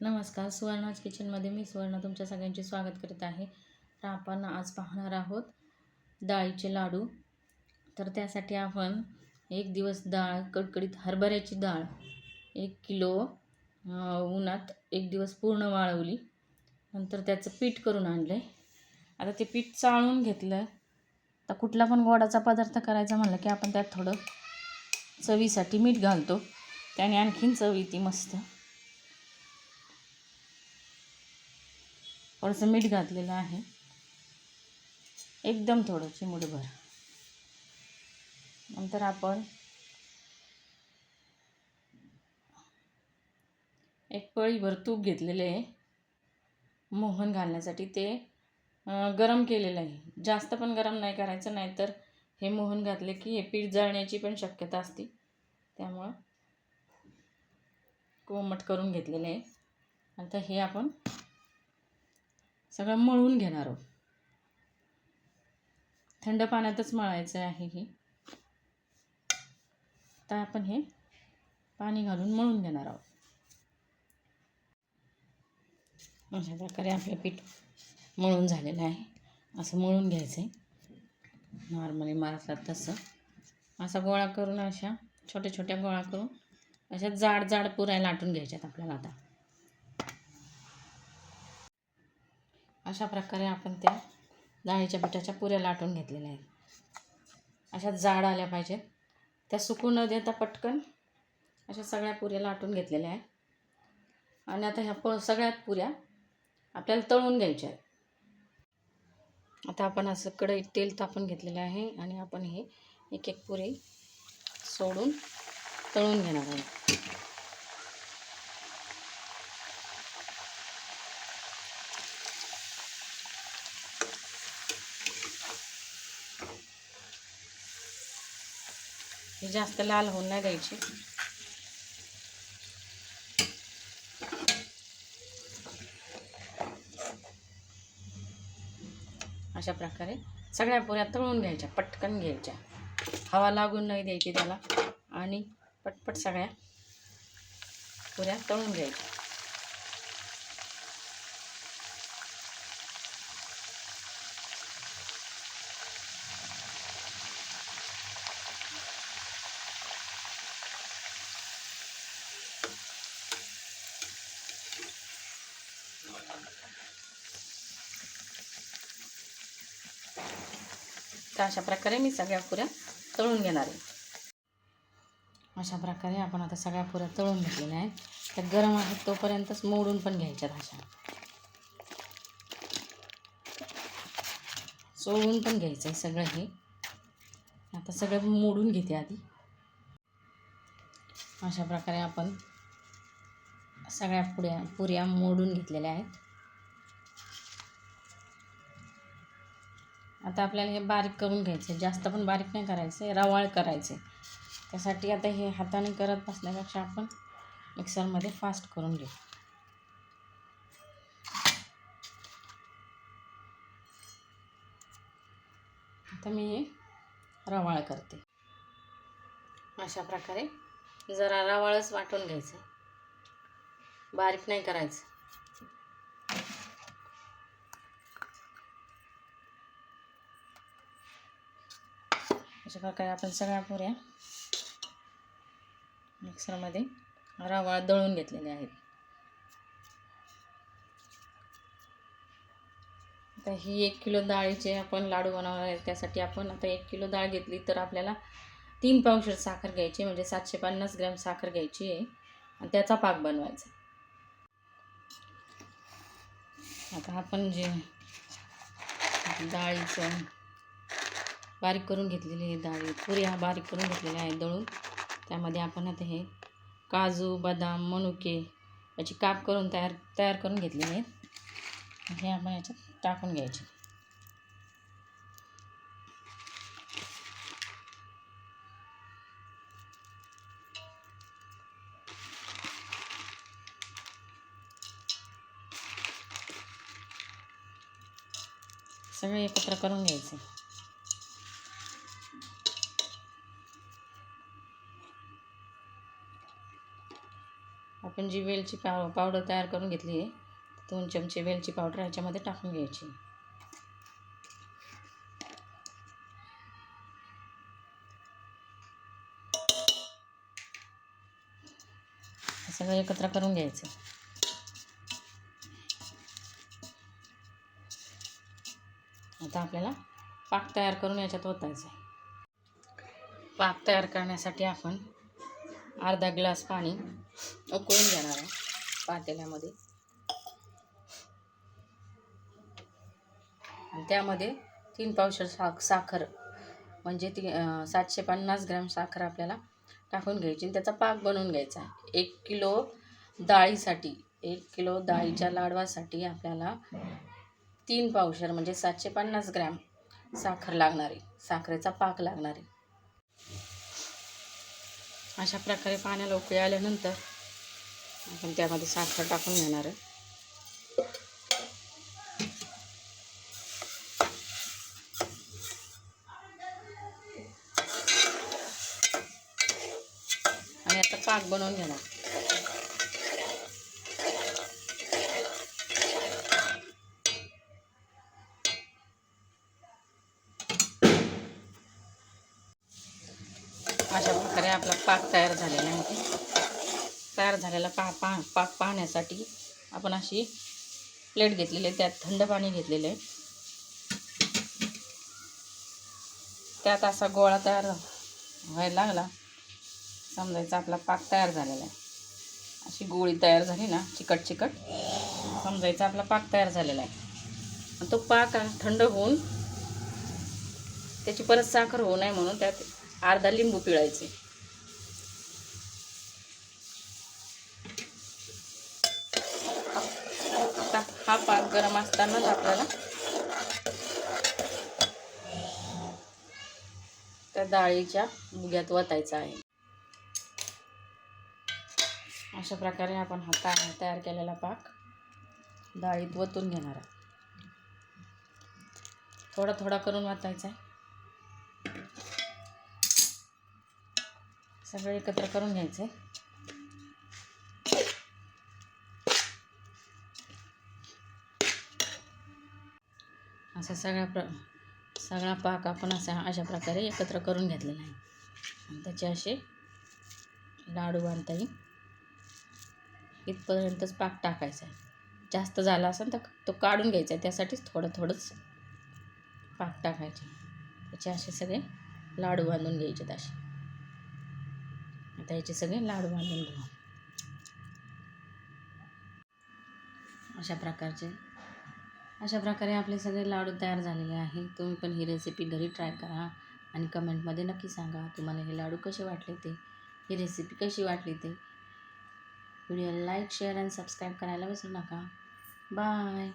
नमस्कार, सुवर्णाज किचनमध्ये मी सुवर्ण तुमच्या सगळ्यांचे स्वागत करत आहे. तर आपण आज पाहणार आहोत डाळीचे लाडू. तर त्यासाठी आपण एक दिवस डाळ, कडकडीत हरभऱ्याची डाळ 1 किलो उन्हात एक दिवस पूर्ण वाळवली. नंतर त्याचं पीठ करून आणलं आहे. आता ते पीठ चाळून घेतलं. तर कुठला पण गोडाचा पदार्थ करायचा म्हणलं की आपण त्यात थोडं चवीसाठी मीठ घालतो, त्याने आणखीन चव येते मस्त. थोडंसं मीठ घातलेलं आहे, एकदम थोडं चिमूटभर. नंतर आपण एक पळीभर तूप घेतलेले आहे मोहन घालण्यासाठी. ते गरम केलेलं आहे, जास्त पण गरम नाही करायचं, नाहीतर हे मोहन घातले की हे पीठ जळण्याची पण शक्यता असते. त्यामुळं कोमट करून घेतलेलं आहे. आता हे आपण सगळं मळून घेणार आहोत. थंड पाण्यातच मळायचं आहे हे. आता आपण हे पाणी घालून मळून घेणार आहोत. अशा प्रकारे आपलं पीठ मळून झालेलं आहे. असं मळून घ्यायचं आहे, नॉर्मली मळतात तसं. असा गोळा करून, अशा छोट्या छोट्या गोळा करून अशा जाड जाड पुऱ्या लाटून घ्यायच्यात आपल्याला. आता अशा प्रकारे आपण त्या डाळीच्या पिठाच्या पुऱ्या लाटून घेतलेल्या आहेत. अशा जाड आल्या पाहिजेत, त्या सुकू न देता पटकन अशा सगळ्या पुऱ्या लाटून घेतलेल्या आहेत. आणि आता ह्या सगळ्यात पुऱ्या आपल्याला तळून घ्यायच्या आहेत. आता आपण असं कढईत तेल तापून घेतलेलं आहे आणि आपण हे एक एक पुरी सोडून तळून घेणार आहोत. हे जास्त लाल होऊन नाही द्यायचे. अशा प्रकारे सगळ्या पुऱ्या तळून घ्यायच्या, पटकन घ्यायच्या, हवा लागून नाही द्यायची त्याला, आणि पटपट सगळ्या पुऱ्या तळून घ्यायच्या. तर अशा प्रकारे मी सगळ्या पुऱ्या तळून घेणार आहे. अशा प्रकारे आपण आता सगळ्या पुऱ्या तळून घेतलेल्या आहेत. त्या गरम आहेत तोपर्यंतच मोडून पण घ्यायच्यात. अशा सोडून पण घ्यायचं आहे सगळं. हे आता सगळं मोडून घेते आधी. अशा प्रकारे आपण सगळ्या पुऱ्या मोडून घेतलेल्या आहेत. आता आपल्याला हे बारीक करून घ्यायचं आहे, जास्त पण बारीक नाही करायचं आहे, रवाळ करायचं आहे. त्यासाठी आता हे हाताने करत बसण्यापेक्षा आपण मिक्सरमध्ये फास्ट करून घेऊ. आता मी हे रवाळ करते. अशा प्रकारे जरा रवाळच वाटून घ्यायचं, बारीक नाही करायचं. अशा प्रकारे आपण सगळ्या पुऱ्या मिक्सरमध्ये रवाळ दळून घेतलेल्या आहेत. आता ही 1 किलो डाळीचे आपण लाडू बनवणार आहे. त्यासाठी आपण आता 1 किलो डाळ घेतली तर आपल्याला 3 पावशेर साखर घ्यायची, म्हणजे 750 ग्रॅम साखर घ्यायची आहे आणि त्याचा पाक बनवायचा. आता आपण जे डाळीचं बारीक करून घेतलेली डाळी पुऱ्या बारीक करून घेतलेल्या आहेत दळून, त्यामध्ये आपण आता हे काजू, बदाम, मनुके याची काप करून तयार करून घेतलेले आहेत. हे आपण याच्यात टाकून घ्यायचे. सगळे एकत्र करून घ्यायचे. आपण जी वेलची पावडर तयार करून घेतली आहे 2 चमचे वेलची पावडर ह्याच्यामध्ये टाकून घ्यायची. हे सगळं एकत्र करून घ्यायचं. आता आपल्याला पाक तयार करून याच्यात ओतायचं आहे. पाक तयार करण्यासाठी आपण अर्धा ग्लास पाणी उकळून घेणार आहे पातेल्यामध्ये आणि त्यामध्ये 3 पावशेर साखर म्हणजे 750 ग्रॅम साखर आपल्याला टाकून घ्यायची आणि त्याचा पाक बनवून घ्यायचा आहे. 1 किलो डाळीसाठी 1 किलो डाळीच्या लाडवासाठी आपल्याला 3 पावशेर म्हणजे 750 ग्रॅम साखर लागणार आहे. साखरेचा पाक लागणार आहे. अशा प्रकारे पाण्याला उकळी आल्यानंतर आपण त्यामध्ये साखर टाकून घेणार आहे. आणि आता पाक बनवून घेणार. अशा प्रकारे आपला पाक तयार झालेला आहे. तयार झालेला पाक पाहण्यासाठी आपण अशी प्लेट घेतलेली आहे, त्यात थंड पाणी घेतलेलं आहे. त्यात असा गोळा तयार व्हायला लागला समजायचा आपला पाक तयार झालेला आहे. अशी गोळी तयार झाली ना चिकट चिकट समजायचा आपला पाक तयार झालेला आहे. तो पाक थंड होऊन त्याची परत साखर होऊ नये म्हणून त्यात अर्धा लिंबू पिळायचे. आता हा पाक गरम असतानाच आपल्याला त्या डाळीच्या बुग्यात वतायचा आहे. अशा प्रकारे आपण हा तयार केलेला पाक डाळीत वतून घेणार आहोत. थोडा थोडा करून वतायचा आहे. सगळं एकत्र करून घ्यायचं आहे. असा सगळा पाक आपण अशा प्रकारे एकत्र करून घेतलेला आहे आणि त्याचे असे लाडू बांधता येईल इथपर्यंतच पाक टाकायचा आहे. जास्त झाला असेल तर तो काढून घ्यायचा आहे. त्यासाठीच थोडंच पाक टाकायचे. त्याचे असे सगळे लाडू बांधून घ्यायचे. आता याचे सगळे लाडू बांधून घेऊ. अशा प्रकारे आपले सगळे लाडू तयार झालेले आहे. तुम्ही पण ही रेसिपी घरी ट्राय करा आणि कमेंटमध्ये नक्की सांगा तुम्हाला हे लाडू कसे वाटले ते, ही रेसिपी कशी वाटली ते. व्हिडिओला लाईक शेअर आणि सबस्क्राईब करायला विसरू नका. बाय.